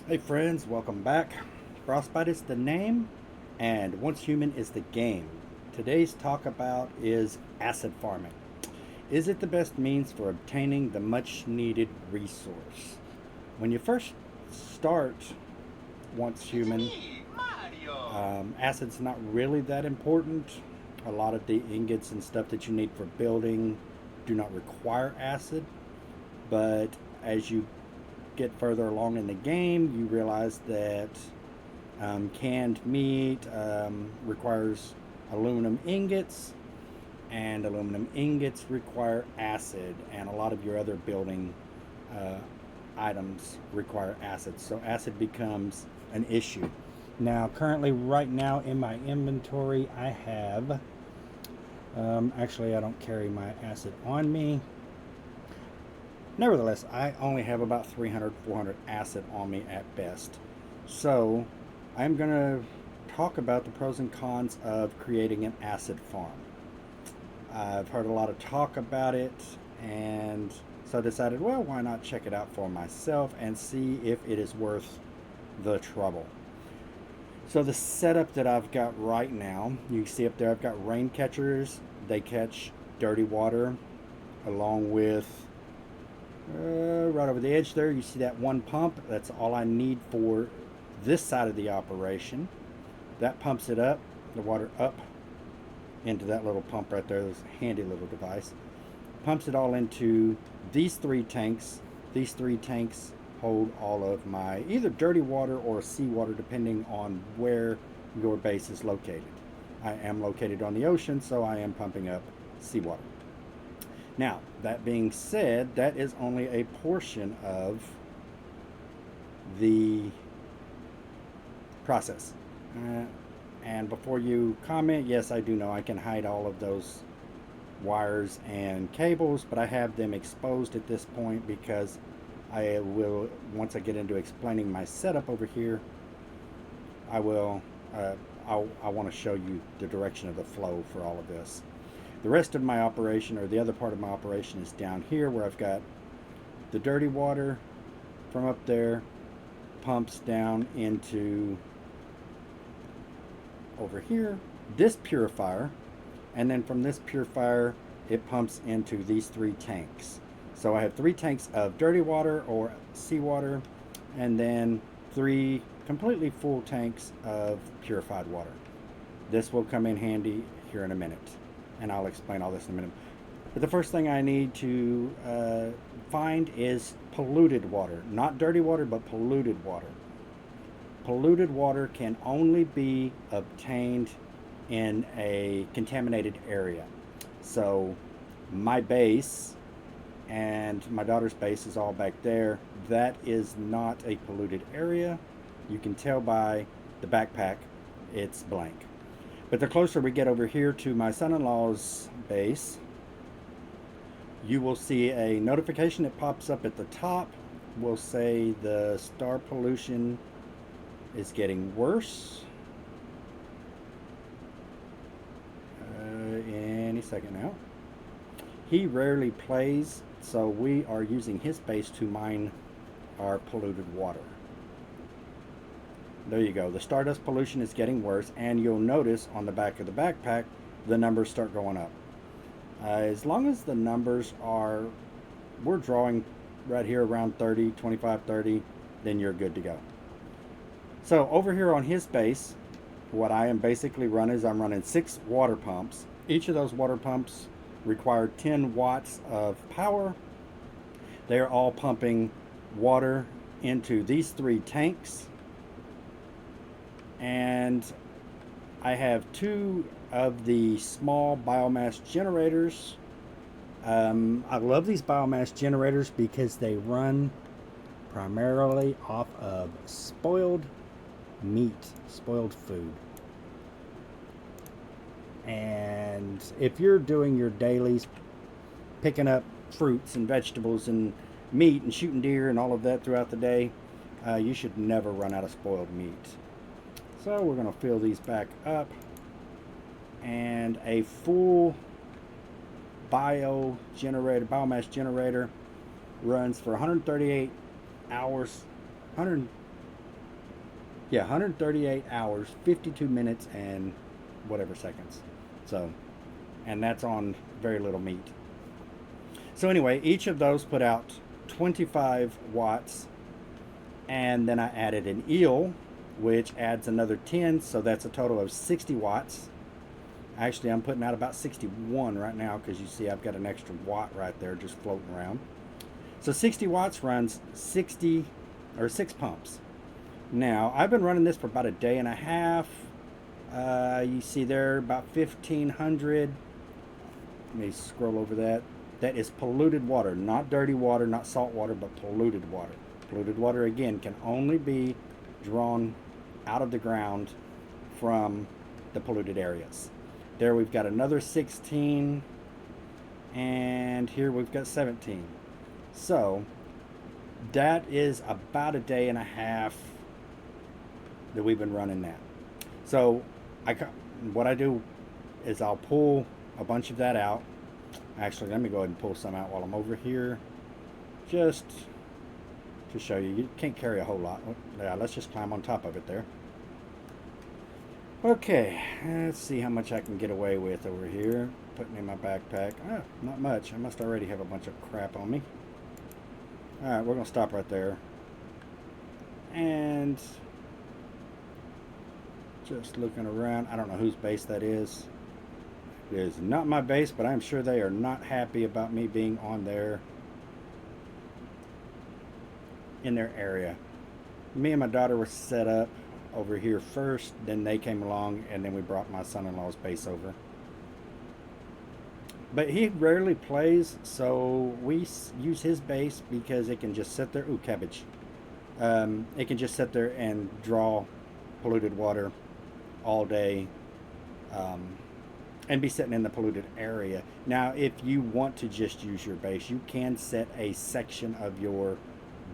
Hey friends, welcome back. Frostbite is the name, and Once Human is the game. Today's talk about is acid farming. Is it the best means for obtaining the much needed resource? When you first start Once It's Human, me, Mario! acid's not really that important. A lot of the ingots and stuff that you need for building do not require acid, but as you get further along in the game, you realize that canned meat requires aluminum ingots, and aluminum ingots require acid, and a lot of your other building uh, items require acid. So acid becomes an issue. Now, currently, right now in my inventory, I have. Actually, I don't carry my acid on me. Nevertheless, I only have about 300, 400 acid on me at best. So I'm going to talk about the pros and cons of creating an acid farm. I've heard a lot of talk about it, and so I decided, well, why not check it out for myself and see if it is worth the trouble. So the setup that I've got right now, you can see up there, I've got rain catchers. They catch dirty water along with right over the edge there, you see that one pump. That's all I need for this side of the operation. That pumps it up, the water up into that little pump right there, this handy little device. Pumps it all into these three tanks. These three tanks hold all of my either dirty water or seawater, depending on where your base is located. I am located on the ocean, so I am pumping up seawater. Now, that being said, that is only a portion of the process. Uh, and before you comment, yes, I do know I can hide all of those wires and cables, but I have them exposed at this point because I will, once I get into explaining my setup over here, I will, uh, I want to show you the direction of the flow for all of this. The rest of my operation, or the other part of my operation, is down here where I've got the dirty water from up there pumps down into over here, this purifier, and then from this purifier it pumps into these three tanks. So I have three tanks of dirty water or seawater, and then three completely full tanks of purified water. This will come in handy here in a minute, and I'll explain all this in a minute. But the first thing I need to find is polluted water. Not dirty water, but polluted water. Polluted water can only be obtained in a contaminated area. So my base and my daughter's base is all back there. That is not a polluted area. You can tell by the backpack, it's blank. But the closer we get over here to my son-in-law's base, you will see a notification that pops up at the top. Will say the star pollution is getting worse. Any second now. He rarely plays, so we are using his base to mine our polluted water. There you go. The stardust pollution is getting worse, and you'll notice on the back of the backpack the numbers start going up. As long as the numbers are, we're drawing right here around 30, 25, 30, then you're good to go. So over here on his base, what I am basically running is I'm running 6 water pumps. Each of those water pumps require 10 watts of power. They are all pumping water into these 3 tanks. And I have 2 of the small biomass generators. I love these biomass generators because they run primarily off of spoiled meat, spoiled food. And if you're doing your dailies, picking up fruits and vegetables and meat and shooting deer and all of that throughout the day, you should never run out of spoiled meat. So we're going to fill these back up. And a full biomass generator runs for 138 hours, 100 Yeah, 138 hours, 52 minutes, and whatever seconds. So, and that's on very little meat. So anyway, each of those put out 25 watts, and then I added an eel, which adds another 10, so that's a total of 60 watts. Actually, I'm putting out about 61 right now because you see I've got an extra watt right there just floating around. So 60 watts runs 60 or 6 pumps. Now, I've been running this for about a day and a half. You see there about 1500. Let me scroll over that. That is polluted water, not dirty water, not salt water, but polluted water. Polluted water, again, can only be drawn out of the ground from the polluted areas. There we've got another 16, and here we've got 17. So that is about a day and a half that we've been running that. So what I do is I'll pull a bunch of that out. Actually, let me go ahead and pull some out while I'm over here, just to show you. You can't carry a whole lot. Yeah, let's just climb on top of it there. Okay, let's see how much I can get away with over here. Putting in my backpack. Not much. I must already have a bunch of crap on me. Alright, we're going to stop right there. And just looking around. I don't know whose base that is. It is not my base, but I'm sure they are not happy about me being on in their area. Me and my daughter were set up over here first, then they came along, and then we brought my son-in-law's base over. But he rarely plays, so we use his base because it can just sit there. Ooh, cabbage. It can just sit there and draw polluted water all day, and be sitting in the polluted area. Now, if you want to just use your base, you can set a section of your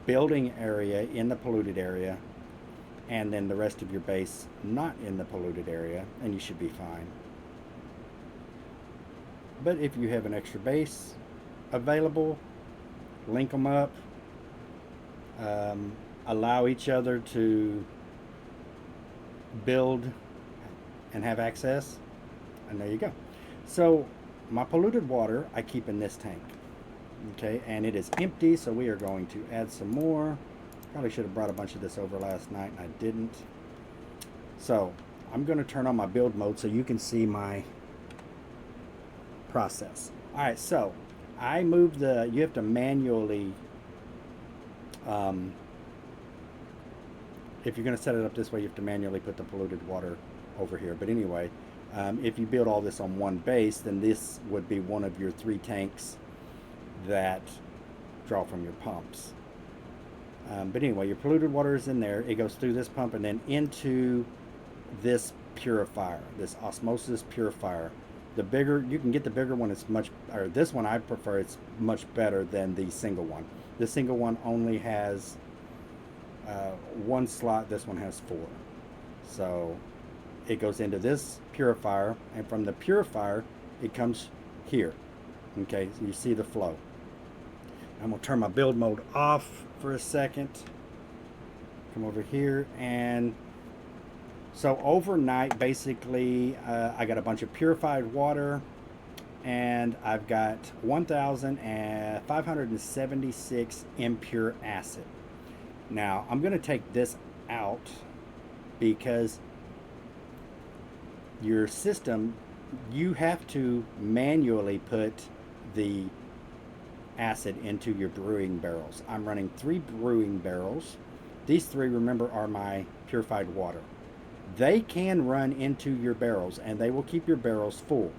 building area in the polluted area, and then the rest of your base not in the polluted area, and you should be fine. But if you have an extra base available, link them up, allow each other to build and have access, and there you go. So my polluted water I keep in this tank, okay, and it is empty, so we are going to add some more. Probably should have brought a bunch of this over last night, and I didn't. So I'm going to turn on my build mode so you can see my process. All right, so I moved you have to manually, if you're going to set it up this way, you have to manually put the polluted water over here. But anyway, if you build all this on one base, then this would be one of your 3 tanks that draw from your pumps. But anyway, your polluted water is in there. It goes through this pump and then into this purifier, this osmosis purifier. The bigger, you can get the bigger one, it's much, or this one I prefer, it's much better than the single one. The single one only has 1 slot, this one has 4. So it goes into this purifier, and from the purifier, it comes here. Okay, so you see the flow. I'm going to turn my build mode off for a second. Come over here, and so overnight, basically, I got a bunch of purified water, and I've got 1,576 impure acid. Now, I'm going to take this out because your system, you have to manually put the acid into your brewing barrels. I'm running 3 brewing barrels. These 3, remember, are my purified water. They can run into your barrels, and they will keep your barrels full.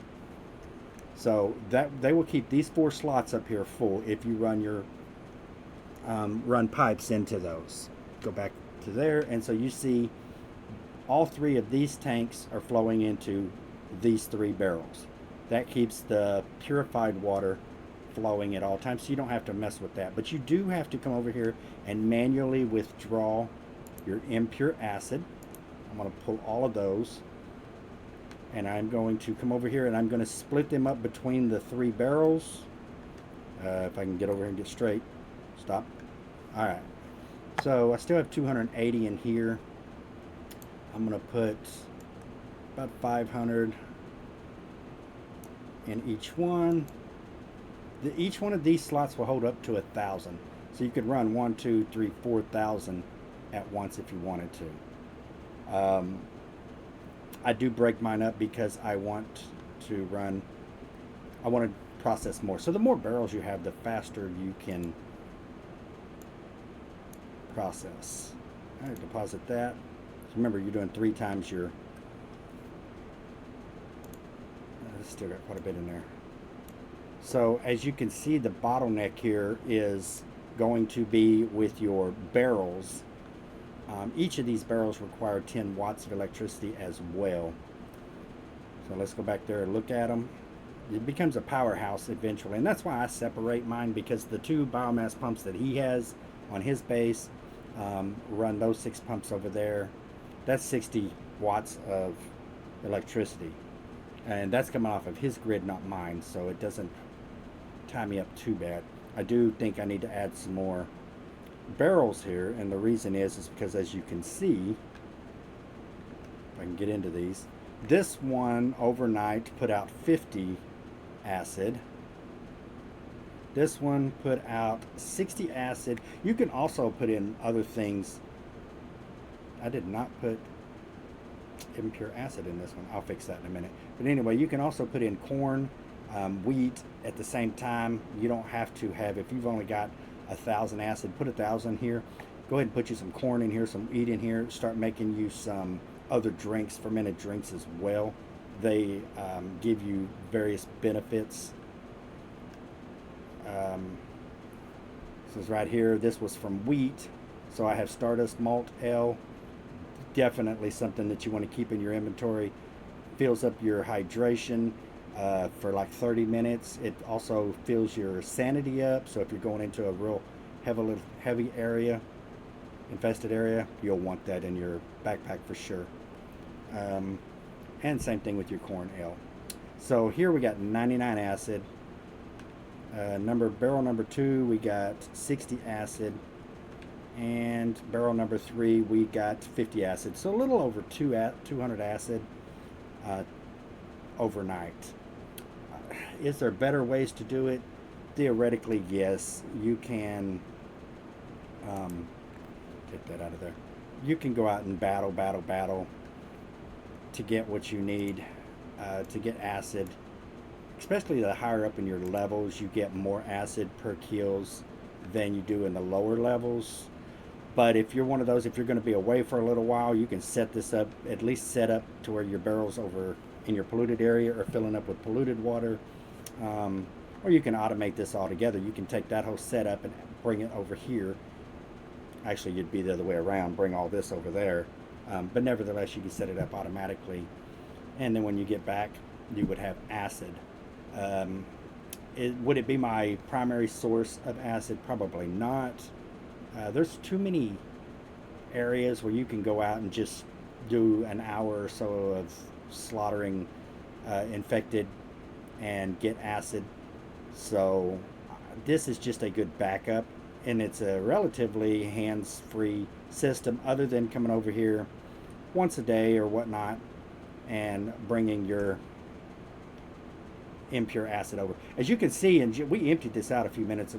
So that they will keep these 4 slots up here full if you run your run pipes into those. Go back to there, and so you see all 3 of these tanks are flowing into these 3 barrels. That keeps the purified water flowing at all times, so you don't have to mess with that. But you do have to come over here and manually withdraw your impure acid. I'm going to pull all of those, and I'm going to come over here and I'm going to split them up between the 3 barrels. If I can get over here and get straight. Stop. Alright, so I still have 280 in here. I'm going to put about 500 in each one. Each one of these slots will hold up to 1,000. So you could run 1, 2, 3, 4,000 at once if you wanted to. I do break mine up because I want to process more. So the more barrels you have, the faster you can process. All right, deposit that. Remember, you're doing 3 times your... still got quite a bit in there. So as you can see, the bottleneck here is going to be with your barrels. Each of these barrels require 10 watts of electricity as well. So let's go back there and look at them. It becomes a powerhouse eventually, and that's why I separate mine, because the 2 biomass pumps that he has on his base run those 6 pumps over there. That's 60 watts of electricity, and that's coming off of his grid, not mine, so it doesn't tie me up too bad. I do think I need to add some more barrels here, and the reason is because, as you can see, if I can get into these, this one overnight put out 50 acid. This one put out 60 acid. You can also put in other things. I did not put impure acid in this one. I'll fix that in a minute. But anyway, you can also put in corn, wheat at the same time. You don't have to have, if you've only got 1,000 acid, put 1,000 here. Go ahead and put you some corn in here, some wheat in here. Start making you some other drinks, fermented drinks as well. They give you various benefits. This is right here. This was from wheat. So I have Stardust Malt Ale. Definitely something that you want to keep in your inventory. Fills up your hydration for like 30 minutes. It also fills your sanity up. So if you're going into a real heavy area, infested area, you'll want that in your backpack for sure. And same thing with your corn ale. So here we got 99 acid. Barrel number 2, we got 60 acid, and barrel number 3, we got 50 acid. So a little over 200 acid overnight. Is there better ways to do it? Theoretically, yes. You can get that out of there. You can go out and battle to get what you need to get acid. Especially the higher up in your levels, you get more acid per kills than you do in the lower levels. But if you're one of those, if you're going to be away for a little while, you can set this up, at least set up to where your barrels over in your polluted area are filling up with polluted water. Or you can automate this all together. You can take that whole setup and bring it over here. Actually, you'd be the other way around, bring all this over there. But nevertheless, you can set it up automatically. And then when you get back, you would have acid. Would it be my primary source of acid? Probably not. There's too many areas where you can go out and just do an hour or so of slaughtering infected and get acid. So this is just a good backup, and it's a relatively hands-free system, other than coming over here once a day or whatnot and bringing your impure acid over. As you can see, and we emptied this out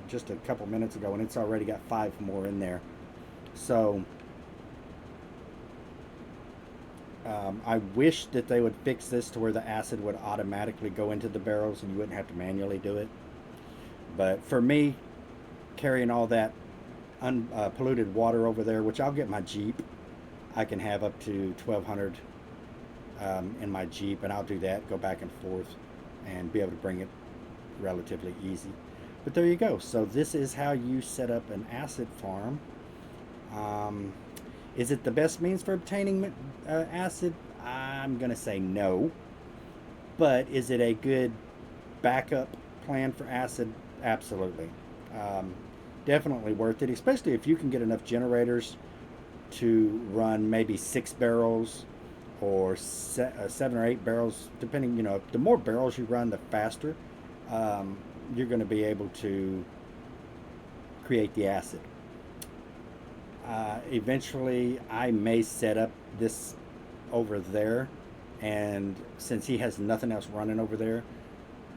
just a couple minutes ago, and it's already got 5 more in there. So I wish that they would fix this to where the acid would automatically go into the barrels and you wouldn't have to manually do it. But for me, carrying all that polluted water over there, which I'll get my Jeep, I can have up to 1,200 in my Jeep, and I'll do that, go back and forth, and be able to bring it relatively easy. But there you go. So this is how you set up an acid farm. Is it the best means for obtaining acid? I'm going to say no. But is it a good backup plan for acid? Absolutely. Definitely worth it, especially if you can get enough generators to run maybe 6 barrels or 7 or 8 barrels, depending. The more barrels you run, the faster you're going to be able to create the acid. Eventually I may set up this over there, and since he has nothing else running over there,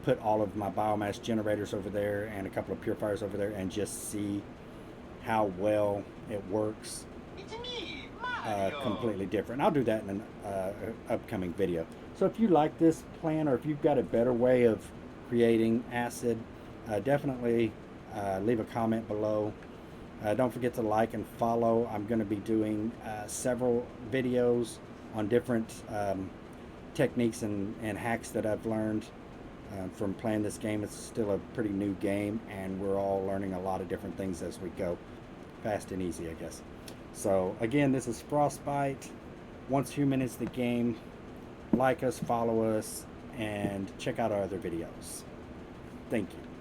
put all of my biomass generators over there and a couple of purifiers over there and just see how well it works. It's me, Mario. Completely different. I'll do that in an upcoming video. So if you like this plan, or if you've got a better way of creating acid, definitely leave a comment below. Don't forget to like and follow. I'm going to be doing several videos on different techniques and hacks that I've learned from playing this game. It's still a pretty new game, and we're all learning a lot of different things as we go. Fast and easy, I guess. So again, this is Frostbite. Once Human is the game. Like us, follow us, and check out our other videos. Thank you.